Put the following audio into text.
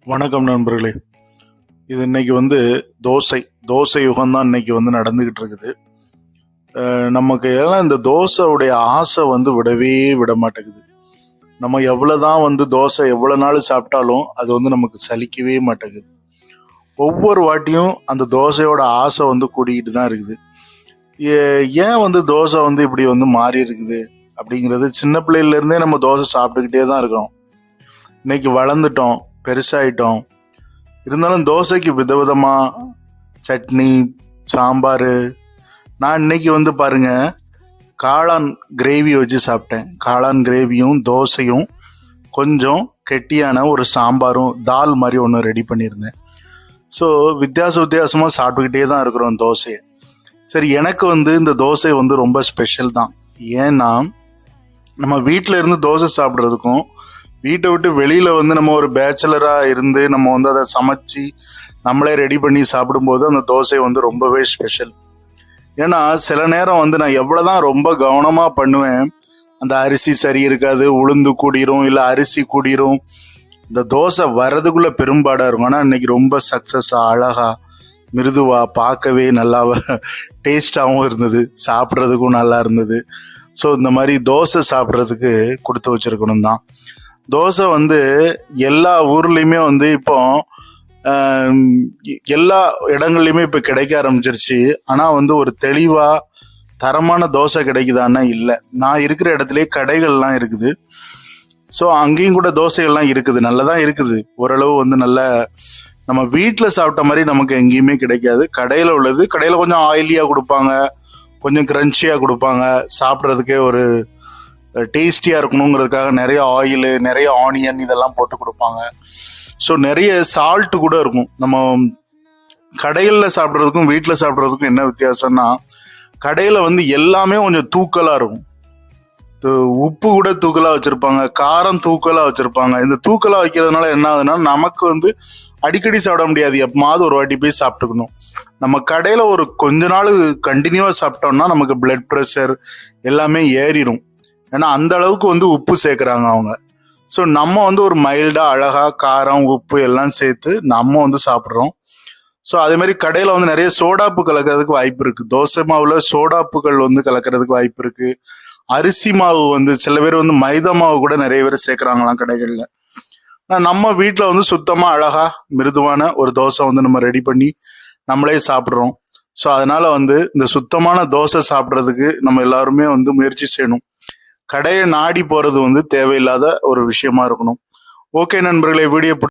வணக்கம் நண்பர்களே. இது இன்னைக்கு தோசை யுகம் தான் இன்னைக்கு நடந்துகிட்டு இருக்குது. நமக்கு எல்லாம் இந்த தோசையுடைய ஆசை விடவே விட மாட்டேங்குது. நம்ம எவ்வளவுதான் தோசை எவ்வளவு நாள் சாப்பிட்டாலும் அது நமக்கு சலிக்கவே மாட்டேங்குது. ஒவ்வொரு வாட்டியும் அந்த தோசையோட ஆசை கூடிக்கிட்டு தான் இருக்குது. ஏன் தோசை இப்படி மாறி இருக்குது அப்படிங்கிறது, சின்ன பிள்ளையில இருந்தே நம்ம தோசை சாப்பிட்டுக்கிட்டே தான் இருக்கிறோம். இன்னைக்கு வளர்ந்துட்டோம், பெருசாயிட்டோம். இருந்தாலும் தோசைக்கு விதவிதமா சட்னி, சாம்பார். நான் இன்னைக்கு பாருங்க, காளான் கிரேவி வச்சு சாப்பிட்டேன். காளான் கிரேவியும் தோசையும் கொஞ்சம் கெட்டியான ஒரு சாம்பாரும் தால் மாதிரி ஒன்று ரெடி பண்ணியிருந்தேன். ஸோ வித்தியாசமாக சாப்பிட்டுக்கிட்டே தான் இருக்கிறோம் தோசையை. சரி, எனக்கு இந்த தோசை ரொம்ப ஸ்பெஷல் தான். ஏன்னா நம்ம வீட்டில் இருந்து தோசை சாப்பிட்றதுக்கும் வீட்டை விட்டு வெளியில் நம்ம ஒரு பேச்சுலராக இருந்து நம்ம அதை சமைச்சு நம்மளே ரெடி பண்ணி சாப்பிடும்போது அந்த தோசை ரொம்பவே ஸ்பெஷல். ஏன்னா சில நேரம் நான் எவ்வளோதான் ரொம்ப கவனமாக பண்ணுவேன், அந்த அரிசி சரி இருக்காது, உளுந்து கூடிரும், இல்லை அரிசி கூடிரும். இந்த தோசை வர்றதுக்குள்ளே பெரும்பாடாக இருக்கும். ஆனால் இன்னைக்கு ரொம்ப சக்ஸஸாக, அழகாக, மிருதுவாக, பார்க்கவே நல்லா டேஸ்டாகவும் இருந்தது, சாப்பிட்றதுக்கும் நல்லா இருந்தது. ஸோ இந்த மாதிரி தோசை சாப்பிட்றதுக்கு கொடுத்து வச்சிருக்கணும் தான். தோசை எல்லா ஊர்லேயுமே இப்போ எல்லா இடங்கள்லையுமே இப்போ கிடைக்க ஆரம்பிச்சிருச்சு. ஆனால் ஒரு தெளிவாக தரமான தோசை கிடைக்குதான்னா இல்லை. நான் இருக்கிற இடத்துலயே கடைகள்லாம் இருக்குது. ஸோ அங்கேயும் கூட தோசைகள்லாம் இருக்குது, நல்லதான் இருக்குது. ஓரளவு நல்ல நம்ம வீட்டில் சாப்பிட்ட மாதிரி நமக்கு எங்கேயுமே கிடைக்காது. கடையில் உள்ளது, கடையில் கொஞ்சம் ஆயிலியாக கொடுப்பாங்க, கொஞ்சம் கிரன்ச்சியாக கொடுப்பாங்க. சாப்பிட்றதுக்கே ஒரு டேஸ்டியாக இருக்கணுங்கிறதுக்காக நிறைய ஆயிலு, நிறைய ஆனியன் இதெல்லாம் போட்டு கொடுப்பாங்க. ஸோ நிறைய சால்ட்டு கூட இருக்கும். நம்ம கடைகளில் சாப்பிட்றதுக்கும் வீட்டில் சாப்பிட்றதுக்கும் என்ன வித்தியாசம்னா, கடையில் எல்லாமே கொஞ்சம் தூக்கலாக இருக்கும். உப்பு கூட தூக்கலாக வச்சுருப்பாங்க, காரம் தூக்கலாக வச்சுருப்பாங்க. இந்த தூக்கலாக வைக்கிறதுனால என்ன ஆகுதுன்னா, நமக்கு அடிக்கடி சாப்பிட முடியாது, எப்பமாவது ஒரு வாட்டி போய் சாப்பிட்டுக்கணும். நம்ம கடையில் ஒரு கொஞ்ச நாள் கண்டினியூவாக சாப்பிட்டோம்னா நமக்கு பிளட் ப்ரெஷர் எல்லாமே ஏறிடும். ஏன்னா அந்த அளவுக்கு உப்பு சேர்க்குறாங்க அவங்க. ஸோ நம்ம ஒரு மைல்டாக, அழகாக காரம், உப்பு எல்லாம் சேர்த்து நம்ம சாப்பிட்றோம். ஸோ அதே மாதிரி கடையில் நிறைய சோடாப்பு கலக்கிறதுக்கு வாய்ப்பு இருக்குது. தோசை மாவில் சோடாப்புகள் கலக்கிறதுக்கு வாய்ப்பு இருக்குது. அரிசி மாவு சில பேர் மைதா மாவு கூட நிறைய பேர் சேர்க்குறாங்களாம் கடைகளில். நம்ம வீட்டில் சுத்தமாக அழகாக மிருதுவான ஒரு தோசை நம்ம ரெடி பண்ணி நம்மளே சாப்பிட்றோம். ஸோ அதனால இந்த சுத்தமான தோசை சாப்பிட்றதுக்கு நம்ம எல்லாருமே முயற்சி செய்யணும். கடையை நாடி போகிறது தேவையில்லாத ஒரு விஷயமா இருக்கணும். ஓகே நண்பர்களே, வீடியோ